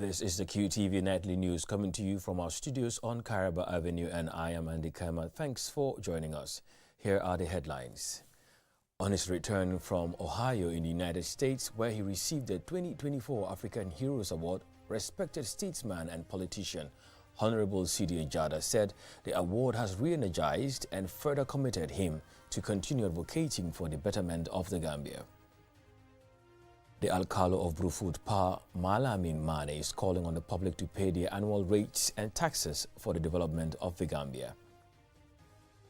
This is the QTV Nightly News coming to you from our studios on Caraba Avenue, and I am Andy Kama. Thanks for joining us. Here are the headlines. On his return from Ohio in the United States, where he received the 2024 African Heroes Award, respected statesman and politician Honorable Sidi Jada said the award has re-energized and further committed him to continue advocating for the betterment of the Gambia. The Alcalo of Brufut, Pa Malamin Mane, is calling on the public to pay their annual rates and taxes for the development of the Gambia.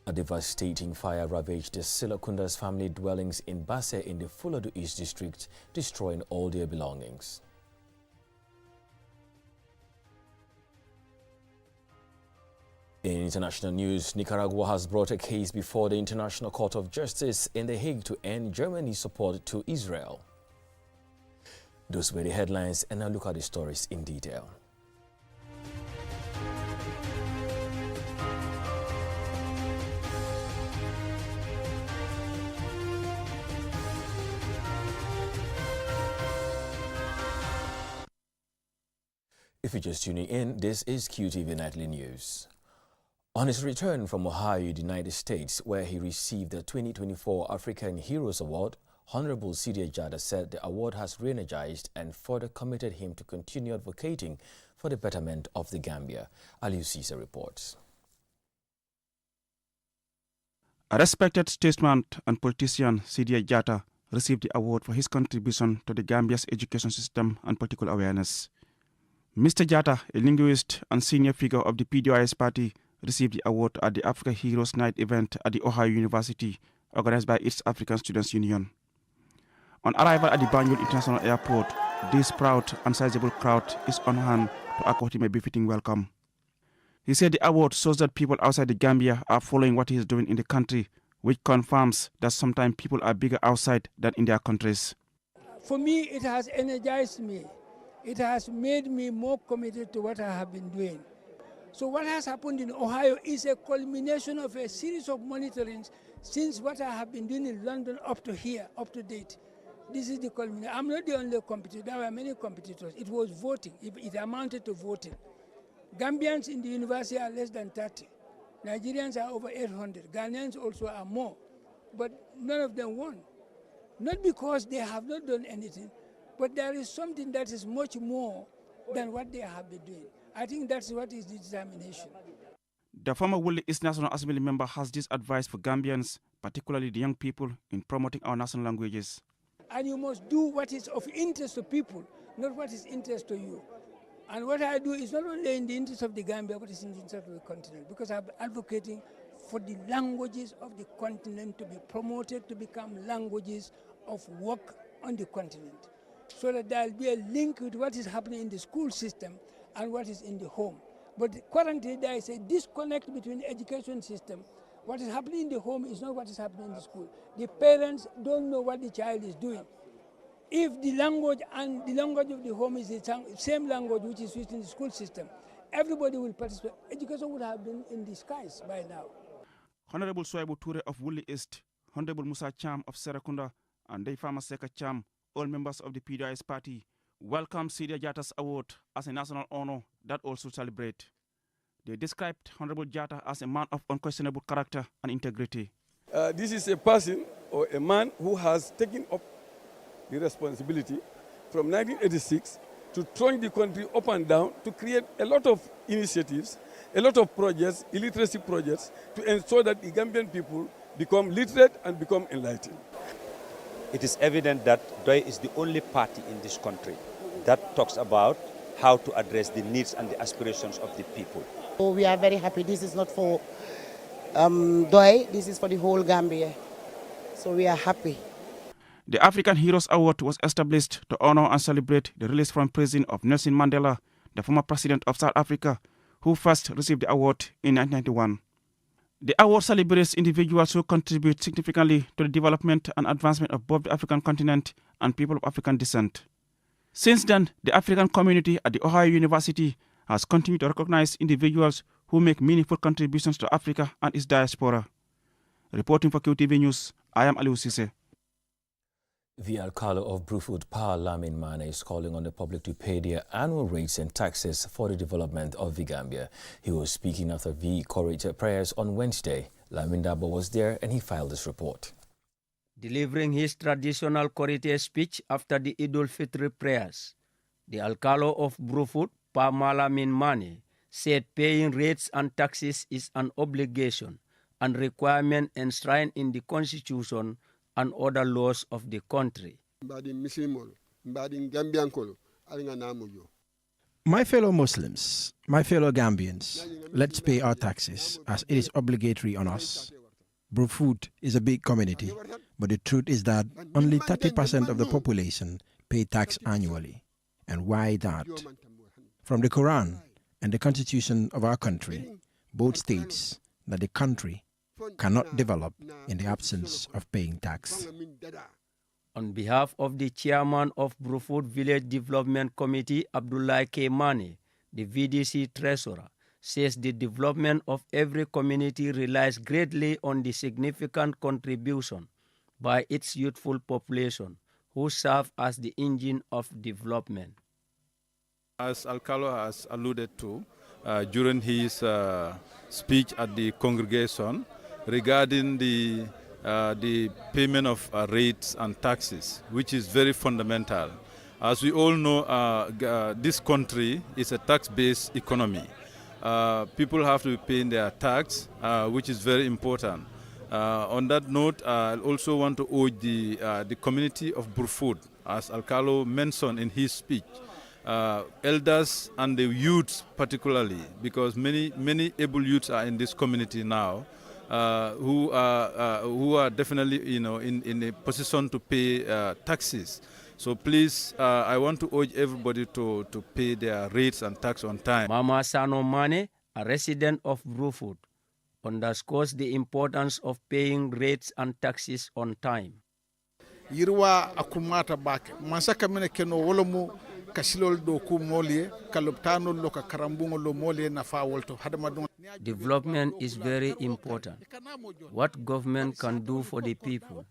A devastating fire ravaged the Silakunda's family dwellings in Basse in the Fuladu East district, destroying all their belongings. In international news, Nicaragua has brought a case before the International Court of Justice in The Hague to end Germany's support to Israel. Those were the headlines, and now look at the stories in detail. If you're just tuning in, this is QTV Nightly News. On his return from Ohio, the United States, where he received the 2024 African Heroes Award, Honorable Sidi Jada said the award has re-energized and further committed him to continue advocating for the betterment of the Gambia. Aliu Caesar reports. A respected statesman and politician, Sidi Jada, received the award for his contribution to the Gambia's education system and political awareness. Mr. Jada, a linguist and senior figure of the PDOIS party, received the award at the Africa Heroes Night event at the Ohio University, organized by its African Students Union. On arrival at the Banjul International Airport, this proud and sizable crowd is on hand to accord him a befitting welcome. He said the award shows that people outside the Gambia are following what he is doing in the country, which confirms that sometimes people are bigger outside than in their countries. For me, it has energized me. It has made me more committed to what I have been doing. So what has happened in Ohio is a culmination of a series of monitorings since what I have been doing in London up to here, up to date. This is the culmination. I'm not the only competitor. There were many competitors. It was voting. It amounted to voting. Gambians in the university are less than 30. Nigerians are over 800. Ghanaians also are more. But none of them won. Not because they have not done anything, but there is something that is much more than what they have been doing. I think that's what is the determination. The former Woolly East National Assembly member has this advice for Gambians, particularly the young people, in promoting our national languages. And you must do what is of interest to people, not what is interest to you. And what I do is not only in the interest of the Gambia, but it's in the interest of the continent, because I'm advocating for the languages of the continent to be promoted to become languages of work on the continent, so that there will be a link with what is happening in the school system and what is in the home. But currently there is a disconnect between the education system. What is happening in the home is not what is happening in the school. The parents don't know what the child is doing. If the language and the language of the home is the same language which is used in the school system, everybody will participate. Education would have been in the skies by now. Honorable Soebu Ture of Woolly East, Honorable Musa Cham of Serakunda, and Deifama Seka Cham, all members of the PDOIS party, welcome Sidi Jata's award as a national honor that also celebrate. They described Honorable Jata as a man of unquestionable character and integrity. This is a person or a man who has taken up the responsibility from 1986 to turn the country up and down, to create a lot of initiatives, a lot of projects, illiteracy projects, to ensure that the Gambian people become literate and become enlightened. It is evident that DOI is the only party in this country that talks about how to address the needs and the aspirations of the people. So we are very happy. This is not for DOI, this is for the whole Gambia. So we are happy. The African Heroes Award was established to honor and celebrate the release from prison of Nelson Mandela, the former president of South Africa, who first received the award in 1991. The award celebrates individuals who contribute significantly to the development and advancement of both the African continent and people of African descent. Since then, the African community at the Ohio University has continued to recognize individuals who make meaningful contributions to Africa and its diaspora. Reporting for QTV News, I am Aliu Caesar. The Alcalde of Brufut, Pa Lamin Mane, is calling on the public to pay their annual rates and taxes for the development of the Gambia. He was speaking after the Corate prayers on Wednesday. Lamin Dabo was there and he filed this report. Delivering his traditional Corate speech after the Idul Fitr prayers, the Alcalde of Brufut, Pa Lamin Mane, said paying rates and taxes is an obligation and requirement enshrined in the Constitution and other laws of the country. My fellow Muslims, my fellow Gambians, let's pay our taxes as it is obligatory on us. Brufut is a big community, but the truth is that only 30% of the population pay tax annually. And why that? From the Quran and the Constitution of our country, both states that the country cannot develop in the absence of paying tax. On behalf of the chairman of Brufut Village Development Committee, Abdullah K. Mane, the VDC treasurer, says the development of every community relies greatly on the significant contribution by its youthful population, who serve as the engine of development. As Alcalde has alluded to during his speech at the congregation, regarding the payment of rates and taxes, which is very fundamental. As we all know, this country is a tax-based economy. People have to be paying their tax, which is very important. On that note, I also want to urge the community of Brufut, as Alcalde mentioned in his speech, elders and the youths particularly, because many able youths are in this community now, who are definitely in a position to pay taxes. So please, I want to urge everybody to pay their rates and tax on time. Mama Sano Mane, a resident of Brufut, underscores the importance of paying rates and taxes on time. Yirwa akumata bake masaka mene keno wolomu kasilol do ku molie kaloptano loka karambungo lo molie na fa wolto hadama. Development is very important. What government can do for the people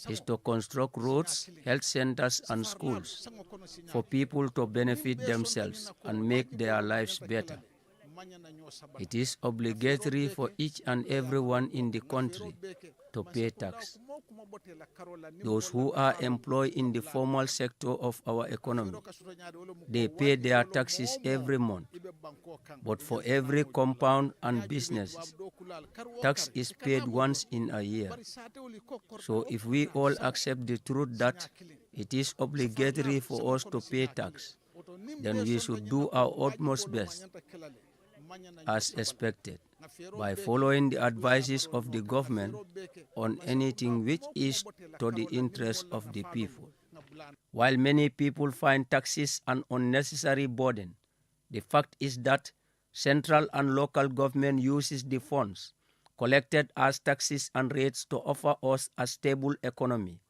is to construct roads, health centers and schools for people to benefit themselves and make their lives better. It is obligatory for each and everyone in the country to pay tax. Those who are employed in the formal sector of our economy, they pay their taxes every month. But for every compound and business, tax is paid once in a year. So if we all accept the truth that it is obligatory for us to pay tax, then we should do our utmost best, as expected, by following the advices of the government on anything which is to the interest of the people. While many people find taxes an unnecessary burden, the fact is that central and local government uses the funds collected as taxes and rates to offer us a stable economy,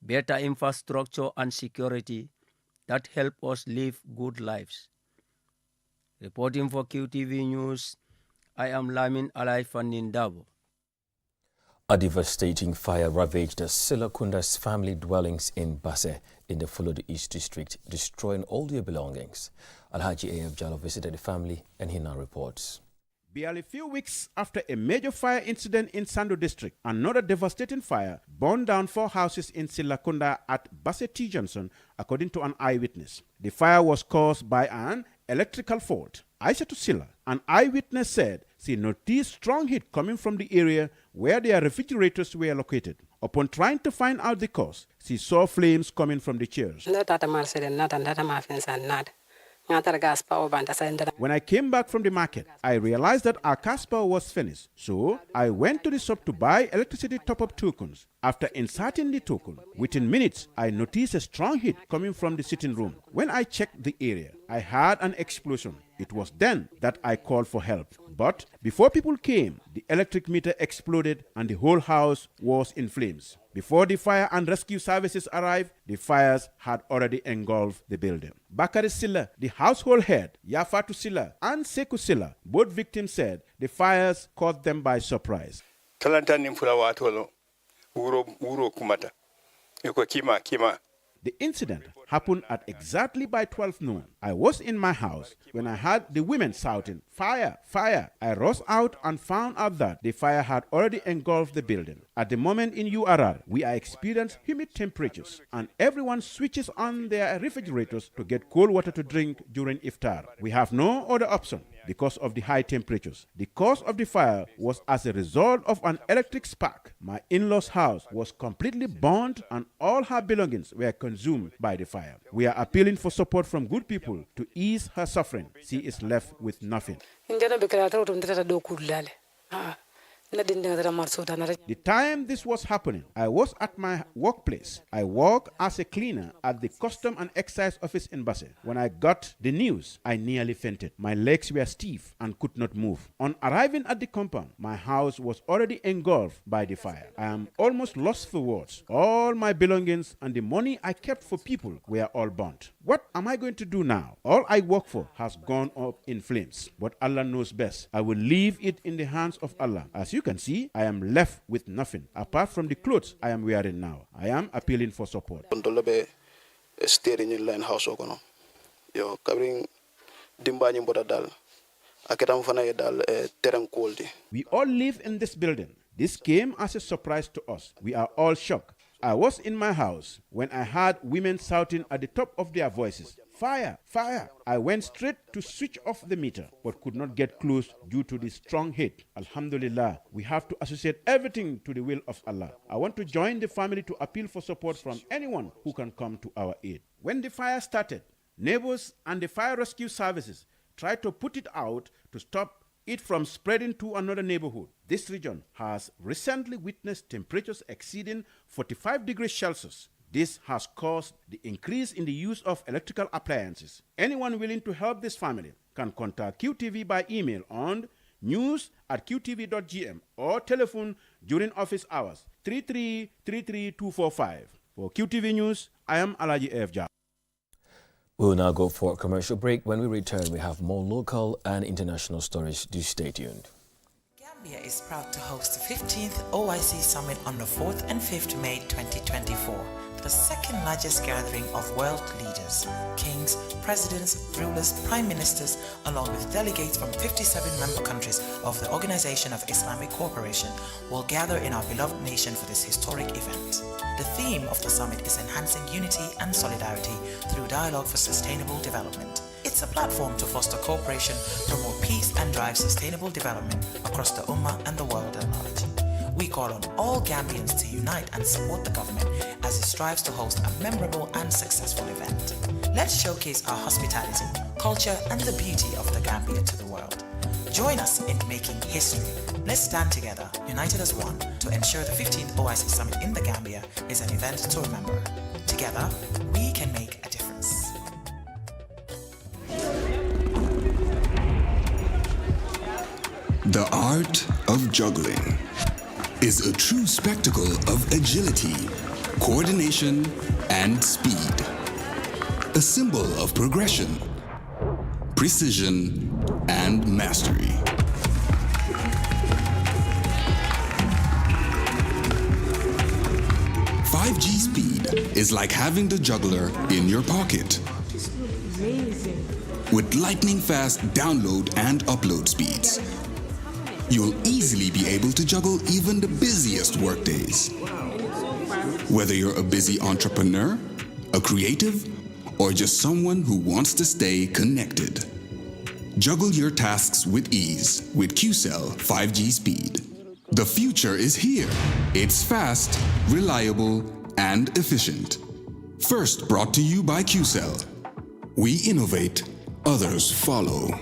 better infrastructure and security that help us live good lives. Reporting for QTV News, I am Lamin Alai Fandindabo. A devastating fire ravaged the Silakunda's family dwellings in Basse in the Fulod East District, destroying all their belongings. Alhaji A.F. Jallo visited the family and he now reports. Barely a few weeks after a major fire incident in Sando District, another devastating fire burned down 4 houses in Silakunda at Basse T. Johnson, according to an eyewitness. The fire was caused by an electrical fault. Aisha Silla, an eyewitness, said she noticed strong heat coming from the area where their refrigerators were located. Upon trying to find out the cause, she saw flames coming from the chairs. When I came back from the market, I realized that our gas power was finished. So I went to the shop to buy electricity top-up tokens. After inserting the token, within minutes, I noticed a strong heat coming from the sitting room. When I checked the area, I heard an explosion. It was then that I called for help. But before people came, the electric meter exploded and the whole house was in flames. Before the fire and rescue services arrived, the fires had already engulfed the building. Bakari Silla, the household head, Yafatu Silla, and Seku Silla, both victims said the fires caught them by surprise. Kalanta nimfula watolo uro kumata. The incident happened at exactly by 12 noon. I was in my house when I heard the women shouting, "Fire! Fire!" I rushed out and found out that the fire had already engulfed the building. At the moment in URR, we are experiencing humid temperatures and everyone switches on their refrigerators to get cold water to drink during iftar. We have no other option because of the high temperatures. The cause of the fire was as a result of an electric spark. My in-laws' house was completely burned and all her belongings were consumed by the fire. We are appealing for support from good people to ease her suffering. She is left with nothing. The time this was happening, I was at my workplace. I work as a cleaner at the Custom and Excise Office in Basse. When I got the news, I nearly fainted. My legs were stiff and could not move. On arriving at the compound, my house was already engulfed by the fire. I am almost lost for words. All my belongings and the money I kept for people were all burnt. What am I going to do now? All I work for has gone up in flames. But Allah knows best. I will leave it in the hands of Allah. As you can see, I am left with nothing apart from the clothes I am wearing now. I am appealing for support. We all live in this building. This came as a surprise to us. We are all shocked. I was in my house when I heard women shouting at the top of their voices, "Fire! Fire!" I went straight to switch off the meter, but could not get close due to the strong heat. Alhamdulillah, we have to associate everything to the will of Allah. I want to join the family to appeal for support from anyone who can come to our aid. When the fire started, neighbors and the fire rescue services tried to put it out to stop it from spreading to another neighborhood. This region has recently witnessed temperatures exceeding 45 degrees Celsius. This has caused the increase in the use of electrical appliances. Anyone willing to help this family can contact QTV by email on news@qtv.gm or telephone during office hours 33 For QTV News, I am Alaji F. Jah. We'll now go for a commercial break. When we return, we have more local and international stories. Do stay tuned. Gambia is proud to host the 15th OIC Summit on the 4th and 5th May 2024, the second largest gathering of world leaders, kings, presidents, rulers, prime ministers, along with delegates from 57 member countries of the Organization of Islamic Cooperation will gather in our beloved nation for this historic event. The theme of the summit is enhancing unity and solidarity through dialogue for sustainable development. It's a platform to foster cooperation, promote peace and drive sustainable development across the Ummah and the world at large. We call on all Gambians to unite and support the government as it strives to host a memorable and successful event. Let's showcase our hospitality, culture and the beauty of the Gambia to the world. Join us in making history. Let's stand together, united as one, to ensure the 15th OIC Summit in the Gambia is an event to remember. Together, we can make a difference. The art of juggling is a true spectacle of agility, coordination, and speed. A symbol of progression, precision, and mastery. "5G speed is like having the juggler in your pocket. With lightning-fast download and upload speeds, you'll easily be able to juggle even the busiest workdays. Whether you're a busy entrepreneur, a creative, or just someone who wants to stay connected. Juggle your tasks with ease with QCell 5G speed. The future is here. It's fast, reliable, and efficient. First brought to you by QCell. We innovate, others follow.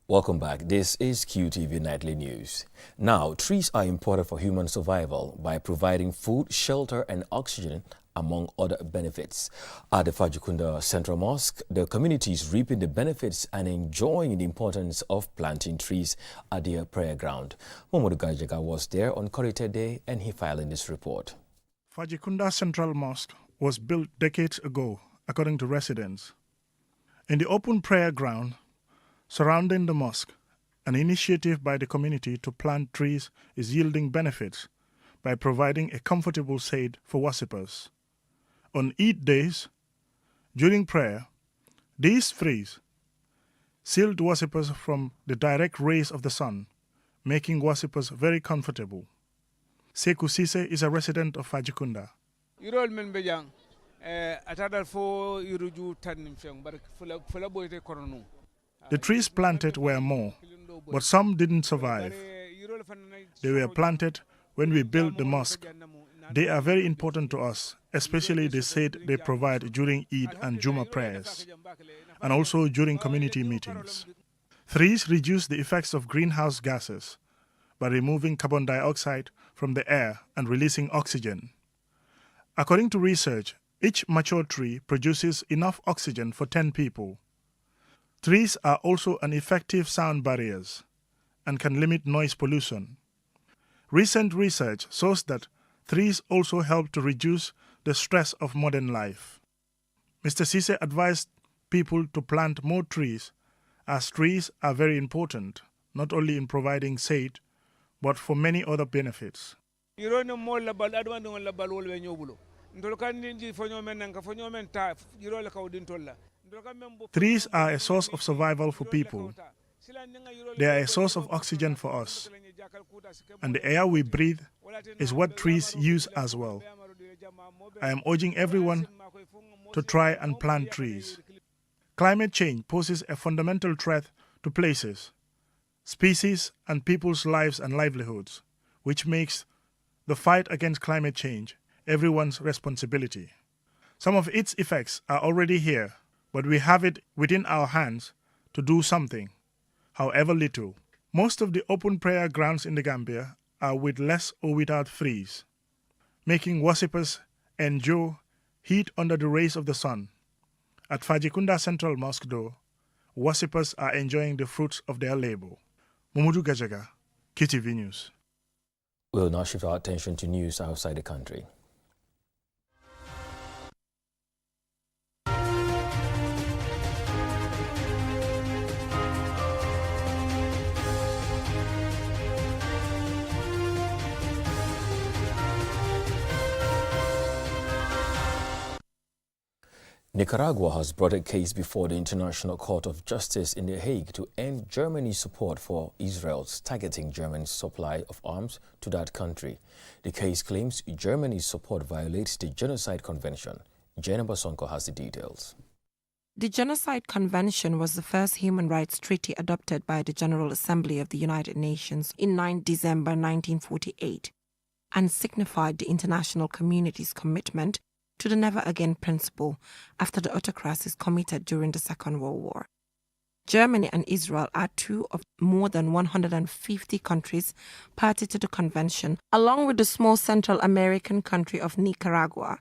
Welcome back. This is QTV Nightly News. Now, trees are important for human survival by providing food, shelter, and oxygen, among other benefits. At the Fajikunda Central Mosque, the community is reaping the benefits and enjoying the importance of planting trees at their prayer ground. Momodu Gajaga was there on Korite Day and he filed in this report. Fajikunda Central Mosque was built decades ago, according to residents. In the open prayer ground surrounding the mosque, an initiative by the community to plant trees is yielding benefits by providing a comfortable shade for worshippers. On Eid days, during prayer, these trees shield worshippers from the direct rays of the sun, making worshippers very comfortable. Sekou Cisse is a resident of Fajikunda. The trees planted were more, but some didn't survive. They were planted when we built the mosque. They are very important to us, especially the shade they provide during Eid and Juma prayers, and also during community meetings. Trees reduce the effects of greenhouse gases by removing carbon dioxide from the air and releasing oxygen. According to research, each mature tree produces enough oxygen for 10 people. Trees are also an effective sound barriers and can limit noise pollution. Recent research shows that trees also help to reduce the stress of modern life. Mr. Cisse advised people to plant more trees, as trees are very important, not only in providing shade, but for many other benefits. Trees are a source of survival for people. They are a source of oxygen for us. And the air we breathe is what trees use as well. I am urging everyone to try and plant trees. Climate change poses a fundamental threat to places, species, and people's lives and livelihoods, which makes the fight against climate change everyone's responsibility. Some of its effects are already here, but we have it within our hands to do something, however little. Most of the open prayer grounds in the Gambia are with less or without trees, making worshippers endure heat under the rays of the sun. At Fajikunda Central Mosque, though, worshippers are enjoying the fruits of their labor. Mumudu Gajaga, KTV News. We'll now shift our attention to news outside the country. Nicaragua has brought a case before the International Court of Justice in The Hague to end Germany's support for Israel's targeting Germany's supply of arms to that country. The case claims Germany's support violates the Genocide Convention. Jenna Basonko has the details. The Genocide Convention was the first human rights treaty adopted by the General Assembly of the United Nations in 9 December 1948 and signified the international community's commitment to the never again principle after the autocracies committed during the Second World War. Germany and Israel are two of more than 150 countries party to the convention, along with the small Central American country of Nicaragua.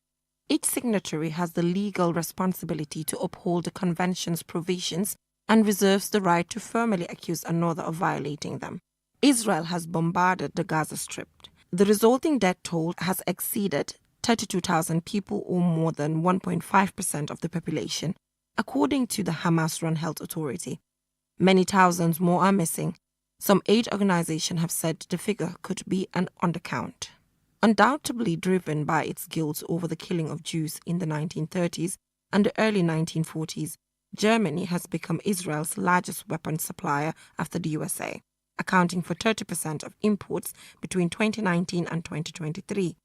Each signatory has the legal responsibility to uphold the convention's provisions and reserves the right to formally accuse another of violating them. Israel has bombarded the Gaza Strip. The resulting death toll has exceeded 32,000 people, or more than 1.5% of the population, according to the Hamas-run health authority. Many thousands more are missing. Some aid organizations have said the figure could be an undercount. Undoubtedly driven by its guilt over the killing of Jews in the 1930s and the early 1940s, Germany has become Israel's largest weapons supplier after the USA, accounting for 30% of imports between 2019 and 2023.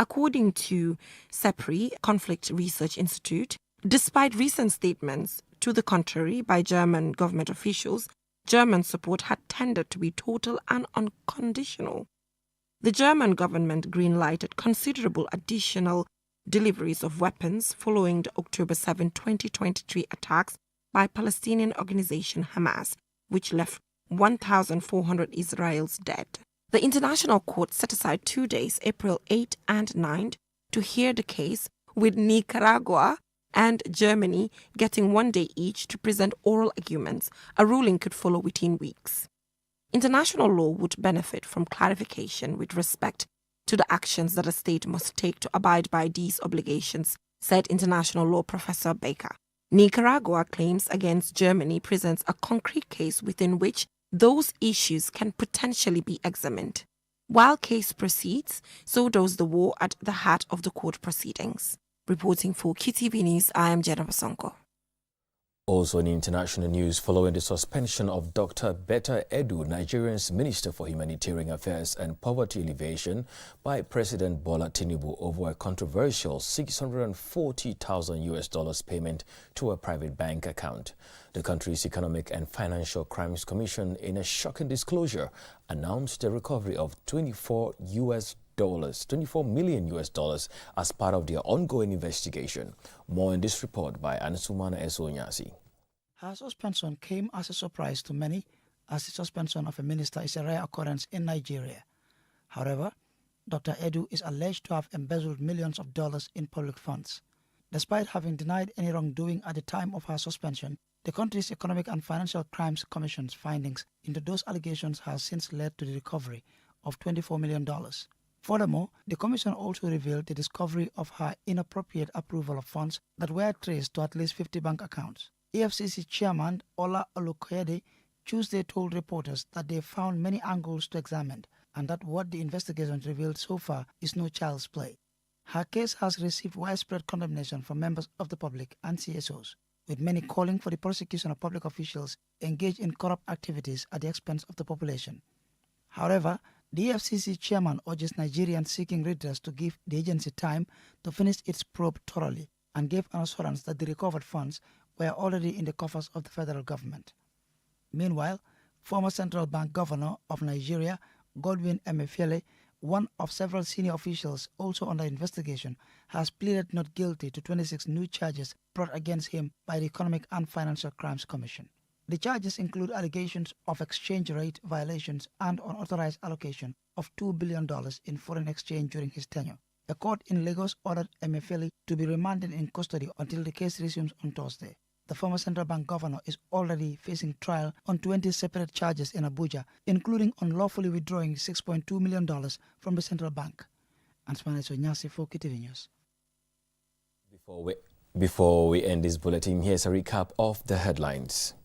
According to CEPRI, Conflict Research Institute, despite recent statements to the contrary by German government officials, German support had tended to be total and unconditional. The German government green-lighted considerable additional deliveries of weapons following the October 7, 2023 attacks by Palestinian organization Hamas, which left 1,400 Israelis dead. The International Court set aside 2 days, April 8 and 9, to hear the case, with Nicaragua and Germany getting 1 day each to present oral arguments. A ruling could follow within weeks. International law would benefit from clarification with respect to the actions that a state must take to abide by these obligations, said international law professor Basse. Nicaragua claims against Germany presents a concrete case within which those issues can potentially be examined. While case proceeds, so does the war at the heart of the court proceedings. Reporting for QTV News, I am Jennifer Sonko. Also in international news, following the suspension of Dr. Betta Edu, Nigeria's Minister for Humanitarian Affairs and Poverty Alleviation, by President Bola Tinubu over a controversial $640,000 payment to a private bank account. The country's Economic and Financial Crimes Commission, in a shocking disclosure, announced the recovery of $24 million as part of their ongoing investigation. More in this report by Ansumana Esonyasi. Her suspension came as a surprise to many, as the suspension of a minister is a rare occurrence in Nigeria. However, Dr. Edu is alleged to have embezzled millions of dollars in public funds. Despite having denied any wrongdoing at the time of her suspension, the country's Economic and Financial Crimes Commission's findings into those allegations has since led to the recovery of $24 million. Furthermore, the Commission also revealed the discovery of her inappropriate approval of funds that were traced to at least 50 bank accounts. EFCC Chairman Ola Olukoyede Tuesday told reporters that they found many angles to examine and that what the investigation revealed so far is no child's play. Her case has received widespread condemnation from members of the public and CSOs, with many calling for the prosecution of public officials engaged in corrupt activities at the expense of the population. However, the EFCC chairman urges Nigerians seeking redress to give the agency time to finish its probe thoroughly and gave an assurance that the recovered funds were already in the coffers of the federal government. Meanwhile, former Central Bank Governor of Nigeria, Godwin Emefiele, one of several senior officials also under investigation, has pleaded not guilty to 26 new charges brought against him by the Economic and Financial Crimes Commission. The charges include allegations of exchange rate violations and unauthorized allocation of $2 billion in foreign exchange during his tenure. A court in Lagos ordered Emefiele to be remanded in custody until the case resumes on Thursday. The former central bank governor is already facing trial on 20 separate charges in Abuja, including unlawfully withdrawing $6.2 million from the central bank. Ansmane Sonyasi for KTV News. Before we end this bulletin, here's a recap of the headlines.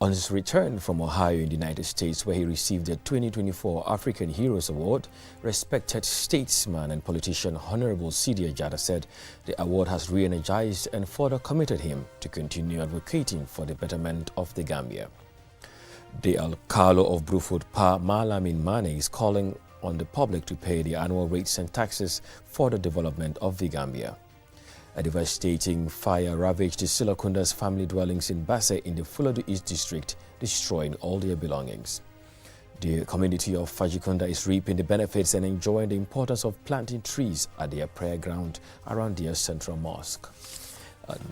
On his return from Ohio in the United States, where he received the 2024 African Heroes Award, respected statesman and politician Honorable Sidia Jatta said the award has re-energized and further committed him to continue advocating for the betterment of the Gambia. The Alcalo of Brufut, Pa Malamin Mane, is calling on the public to pay the annual rates and taxes for the development of the Gambia. A devastating fire ravaged the Silakunda's family dwellings in Basse in the Fuladu East district, destroying all their belongings. The community of Fajikunda is reaping the benefits and enjoying the importance of planting trees at their prayer ground around their central mosque.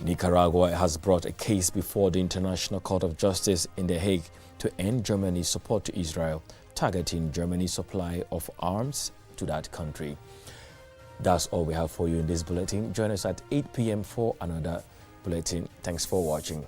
Nicaragua has brought a case before the International Court of Justice in The Hague to end Germany's support to Israel, targeting Germany's supply of arms to that country. That's all we have for you in this bulletin. Join us at 8 p.m. for another bulletin. Thanks for watching.